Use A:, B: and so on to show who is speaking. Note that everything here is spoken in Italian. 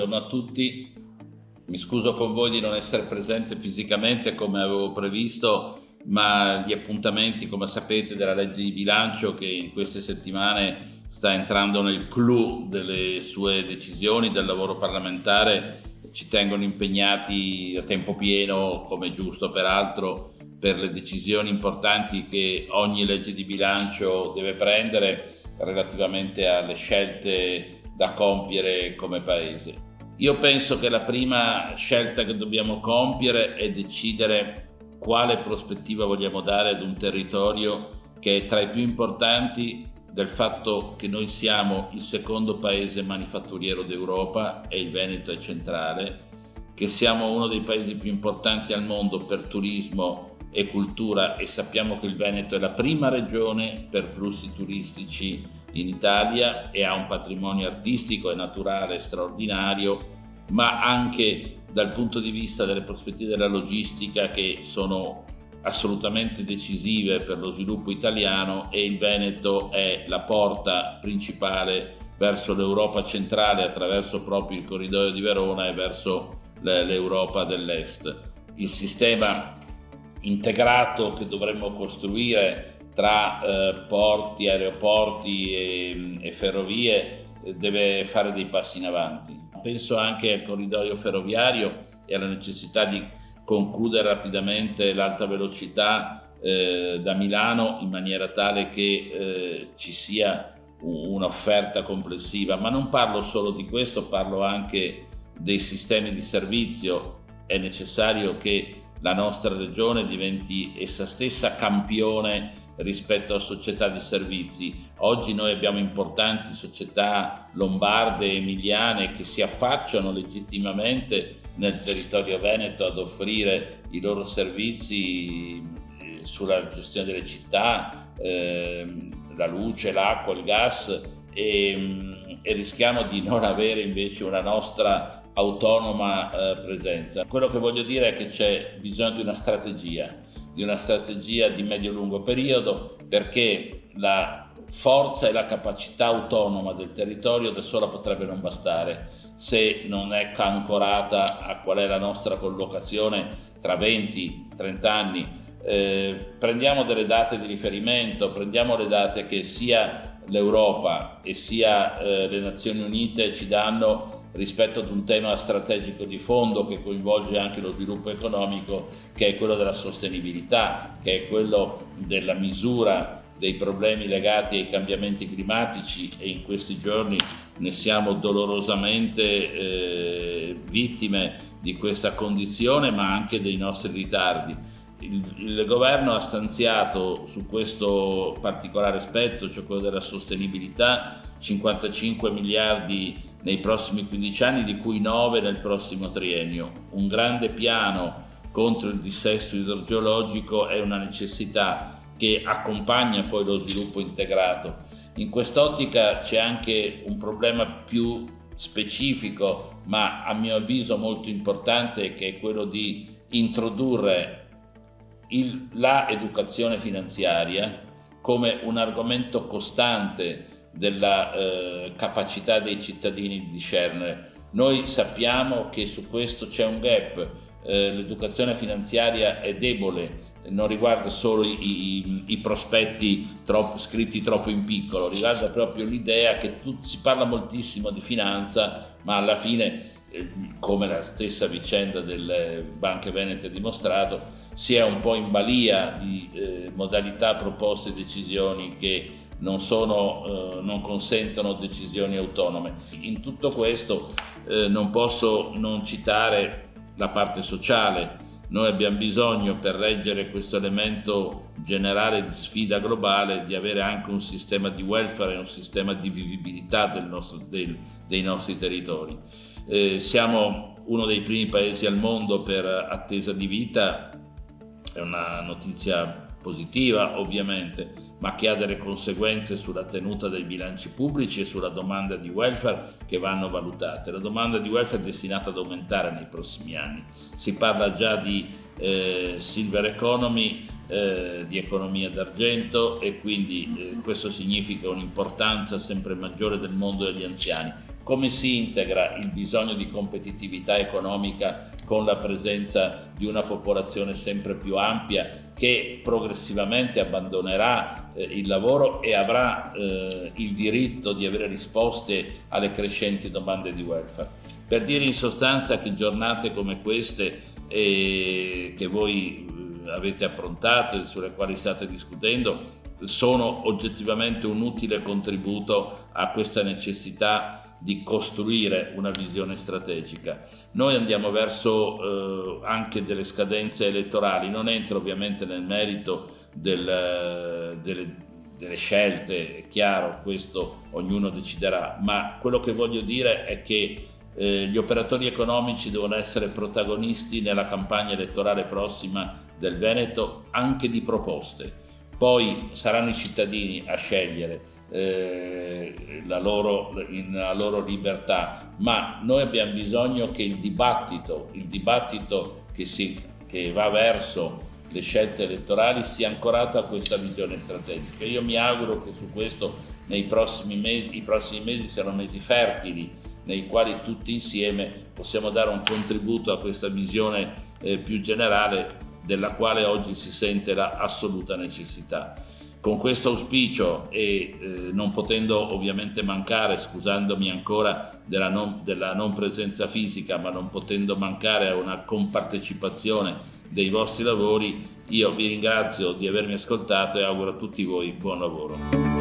A: buongiorno a tutti. Mi scuso con voi di non essere presente fisicamente come avevo previsto, ma gli appuntamenti, come sapete, della legge di bilancio che in queste settimane sta entrando nel clou delle sue decisioni, del lavoro parlamentare, ci tengono impegnati a tempo pieno, come giusto peraltro, per le decisioni importanti che ogni legge di bilancio deve prendere relativamente alle scelte da compiere come Paese. Io penso che la prima scelta che dobbiamo compiere è decidere quale prospettiva vogliamo dare ad un territorio che è tra i più importanti del fatto che noi siamo il secondo paese manifatturiero d'Europa e il Veneto è centrale, che siamo uno dei paesi più importanti al mondo per turismo e cultura e sappiamo che il Veneto è la prima regione per flussi turistici in Italia e ha un patrimonio artistico e naturale straordinario, ma anche dal punto di vista delle prospettive della logistica che sono assolutamente decisive per lo sviluppo italiano, e il Veneto è la porta principale verso l'Europa centrale attraverso proprio il corridoio di Verona e verso l'Europa dell'Est. Il sistema integrato che dovremmo costruire tra porti, aeroporti e ferrovie deve fare dei passi in avanti. Penso anche al corridoio ferroviario e alla necessità di concludere rapidamente l'alta velocità da Milano in maniera tale che ci sia un'offerta complessiva, ma non parlo solo di questo, parlo anche dei sistemi di servizio. È necessario che la nostra regione diventi essa stessa campione rispetto a società di servizi. Oggi noi abbiamo importanti società lombarde e emiliane che si affacciano legittimamente nel territorio veneto ad offrire i loro servizi sulla gestione delle città, la luce, l'acqua, il gas, e rischiamo di non avere invece una nostra autonoma presenza. Quello che voglio dire è che c'è bisogno di una strategia di medio-lungo periodo, perché la forza e la capacità autonoma del territorio da sola potrebbe non bastare se non è ancorata a qual è la nostra collocazione tra 20-30 anni. Prendiamo delle date di riferimento, prendiamo le date che sia l'Europa e sia le Nazioni Unite ci danno rispetto ad un tema strategico di fondo che coinvolge anche lo sviluppo economico, che è quello della sostenibilità, che è quello della misura dei problemi legati ai cambiamenti climatici, e in questi giorni ne siamo dolorosamente vittime di questa condizione, ma anche dei nostri ritardi. Il governo ha stanziato su questo particolare aspetto, cioè quello della sostenibilità, 55 miliardi nei prossimi 15 anni, di cui 9 nel prossimo triennio. Un grande piano contro il dissesto idrogeologico è una necessità che accompagna poi lo sviluppo integrato. In quest'ottica c'è anche un problema più specifico, ma a mio avviso molto importante, che è quello di introdurre la educazione finanziaria come un argomento costante della capacità dei cittadini di discernere. Noi sappiamo che su questo c'è un gap, l'educazione finanziaria è debole, non riguarda solo i prospetti scritti troppo in piccolo, riguarda proprio l'idea che si parla moltissimo di finanza, ma alla fine, come la stessa vicenda delle banche venete ha dimostrato, si è un po' in balia di modalità, proposte e decisioni che non consentono decisioni autonome. In tutto questo non posso non citare la parte sociale. Noi abbiamo bisogno, per reggere questo elemento generale di sfida globale, di avere anche un sistema di welfare e un sistema di vivibilità dei nostri territori. Siamo uno dei primi paesi al mondo per attesa di vita, è una notizia positiva ovviamente, ma che ha delle conseguenze sulla tenuta dei bilanci pubblici e sulla domanda di welfare che vanno valutate. La domanda di welfare è destinata ad aumentare nei prossimi anni. Si parla già di silver economy, di economia d'argento, e quindi questo significa un'importanza sempre maggiore del mondo degli anziani. come si integra il bisogno di competitività economica con la presenza di una popolazione sempre più ampia che progressivamente abbandonerà il lavoro e avrà il diritto di avere risposte alle crescenti domande di welfare. Per dire in sostanza che giornate come queste che voi avete approntato e sulle quali state discutendo sono oggettivamente un utile contributo a questa necessità di costruire una visione strategica. Noi andiamo verso anche delle scadenze elettorali, non entro ovviamente nel merito delle scelte, è chiaro, questo ognuno deciderà, ma quello che voglio dire è che gli operatori economici devono essere protagonisti nella campagna elettorale prossima del Veneto anche di proposte. Poi saranno i cittadini a scegliere la loro libertà, ma noi abbiamo bisogno che il dibattito che va verso le scelte elettorali sia ancorato a questa visione strategica. Io mi auguro che su questo i prossimi mesi siano mesi fertili, nei quali tutti insieme possiamo dare un contributo a questa visione più generale della quale oggi si sente la assoluta necessità. Con questo auspicio e non potendo ovviamente mancare, scusandomi ancora della non presenza fisica, ma non potendo mancare a una compartecipazione dei vostri lavori, io vi ringrazio di avermi ascoltato e auguro a tutti voi buon lavoro.